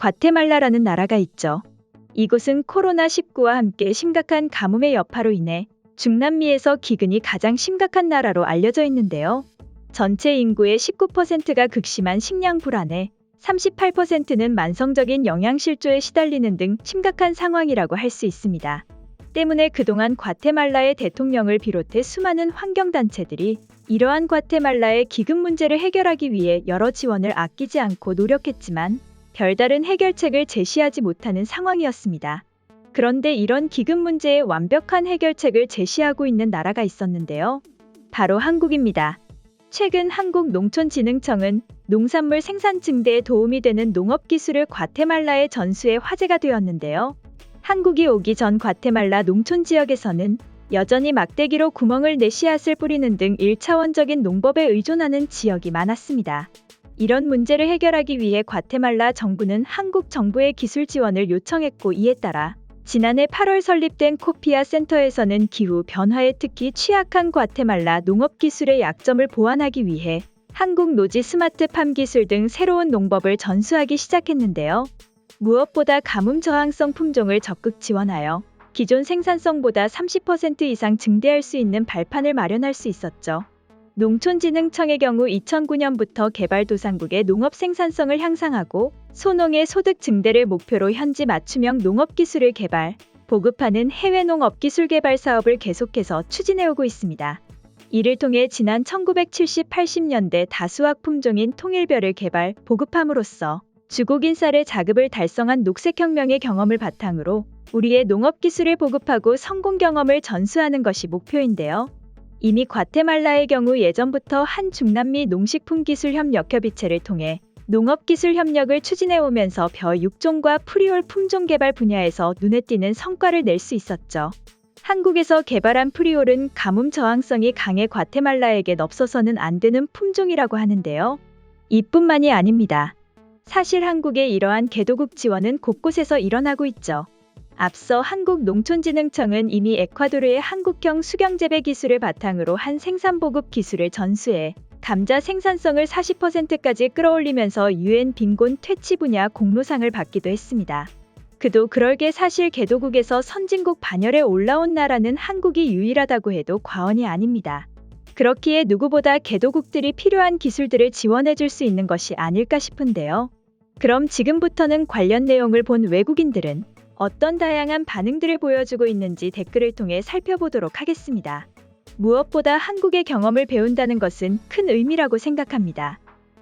과테말라라는 나라가 있죠. 이곳은 코로나19와 함께 심각한 가뭄의 여파로 인해 중남미에서 기근이 가장 심각한 나라로 알려져 있는데요. 전체 인구의 19%가 극심한 식량 불안에 38%는 만성적인 영양실조에 시달리는 등 심각한 상황이라고 할 수 있습니다. 때문에 그동안 과테말라의 대통령을 비롯해 수많은 환경단체들이 이러한 과테말라의 기금 문제를 해결하기 위해 여러 지원을 아끼지 않고 노력했지만 별다른 해결책을 제시하지 못하는 상황이었습니다. 그런데 이런 기금 문제에 완벽한 해결책을 제시하고 있는 나라가 있었는데요. 바로 한국입니다. 최근 한국농촌진흥청은 농산물 생산 증대에 도움이 되는 농업기술을 과테말라에 전수해 화제가 되었는데요. 한국이 오기 전 과테말라 농촌 지역에서는 여전히 막대기로 구멍을 내 씨앗을 뿌리는 등 1차원적인 농법에 의존하는 지역이 많았습니다. 이런 문제를 해결하기 위해 과테말라 정부는 한국 정부의 기술 지원을 요청했고, 이에 따라 지난해 8월 설립된 코피아 센터에서는 기후 변화에 특히 취약한 과테말라 농업 기술의 약점을 보완하기 위해 한국 노지 스마트팜 기술 등 새로운 농법을 전수하기 시작했는데요. 무엇보다 가뭄 저항성 품종을 적극 지원하여 기존 생산성보다 30% 이상 증대할 수 있는 발판을 마련할 수 있었죠. 농촌진흥청의 경우 2009년부터 개발도상국의 농업 생산성을 향상하고 소농의 소득 증대를 목표로 현지 맞춤형 농업기술을 개발, 보급하는 해외 농업기술 개발 사업을 계속해서 추진해오고 있습니다. 이를 통해 지난 1970, 80년대 다수학 품종인 통일별을 개발, 보급함으로써 주곡인 쌀의 자급을 달성한 녹색혁명의 경험을 바탕으로 우리의 농업기술을 보급하고 성공 경험을 전수하는 것이 목표인데요. 이미 과테말라의 경우 예전부터 한중남미 농식품기술협력협의체를 통해 농업기술 협력을 추진해오면서 벼 6종과 프리올 품종 개발 분야에서 눈에 띄는 성과를 낼 수 있었죠. 한국에서 개발한 프리올은 가뭄 저항성이 강해 과테말라에겐 없어서는 안 되는 품종이라고 하는데요. 이뿐만이 아닙니다. 사실 한국의 이러한 개도국 지원은 곳곳에서 일어나고 있죠. 앞서 한국농촌진흥청은 이미 에콰도르의 한국형 수경재배 기술을 바탕으로 한 생산보급 기술을 전수해 감자 생산성을 40%까지 끌어올리면서 UN 빈곤 퇴치 분야 공로상을 받기도 했습니다. 그도 그럴 게 사실 개도국에서 선진국 반열에 올라온 나라는 한국이 유일하다고 해도 과언이 아닙니다. 그렇기에 누구보다 개도국들이 필요한 기술들을 지원해줄 수 있는 것이 아닐까 싶은데요. 그럼 지금부터는 관련 내용을 본 외국인들은 어떤 다양한 반응들을 보여주고 있는지 댓글을 통해 살펴보도록 하겠습니다. 무엇보다 한국의 경험을 배운다는 것은 큰 의미라고 생각합니다.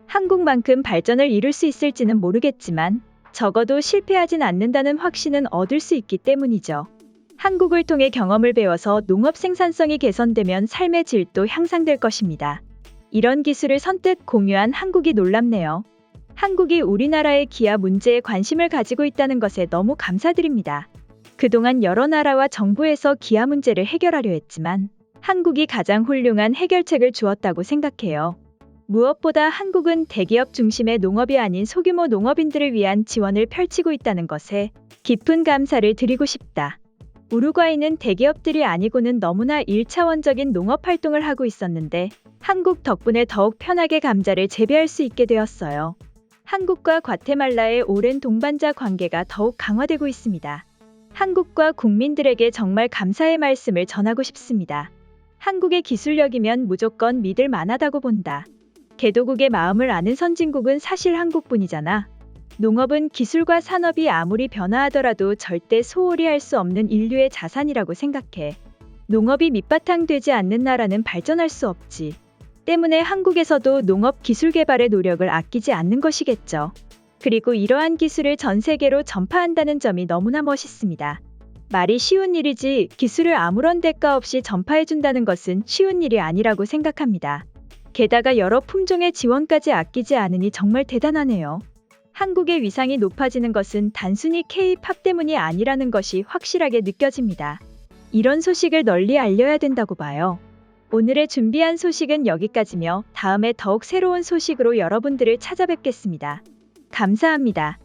한국만큼 발전을 이룰 수 있을지는 모르겠지만 적어도 실패하진 않는다는 확신은 얻을 수 있기 때문이죠. 한국을 통해 경험을 배워서 농업 생산성이 개선되면 삶의 질도 향상될 것입니다. 이런 기술을 선뜻 공유한 한국이 놀랍네요. 한국이 우리나라의 기아 문제에 관심을 가지고 있다는 것에 너무 감사드립니다. 그동안 여러 나라와 정부에서 기아 문제를 해결하려 했지만 한국이 가장 훌륭한 해결책을 주었다고 생각해요. 무엇보다 한국은 대기업 중심의 농업이 아닌 소규모 농업인들을 위한 지원을 펼치고 있다는 것에 깊은 감사를 드리고 싶다. 우루과이는 대기업들이 아니고는 너무나 1차원적인 농업 활동을 하고 있었는데 한국 덕분에 더욱 편하게 감자를 재배할 수 있게 되었어요. 한국과 과테말라의 오랜 동반자 관계가 더욱 강화되고 있습니다. 한국과 국민들에게 정말 감사의 말씀을 전하고 싶습니다. 한국의 기술력이면 무조건 믿을 만하다고 본다. 개도국의 마음을 아는 선진국은 사실 한국뿐이잖아. 농업은 기술과 산업이 아무리 변화하더라도 절대 소홀히 할 수 없는 인류의 자산이라고 생각해. 농업이 밑바탕 되지 않는 나라는 발전할 수 없지. 때문에 한국에서도 농업 기술 개발의 노력을 아끼지 않는 것이겠죠. 그리고 이러한 기술을 전 세계로 전파한다는 점이 너무나 멋있습니다. 말이 쉬운 일이지 기술을 아무런 대가 없이 전파해준다는 것은 쉬운 일이 아니라고 생각합니다. 게다가 여러 품종의 지원까지 아끼지 않으니 정말 대단하네요. 한국의 위상이 높아지는 것은 단순히 K-팝 때문이 아니라는 것이 확실하게 느껴집니다. 이런 소식을 널리 알려야 된다고 봐요. 오늘의 준비한 소식은 여기까지며 다음에 더욱 새로운 소식으로 여러분들을 찾아뵙겠습니다. 감사합니다.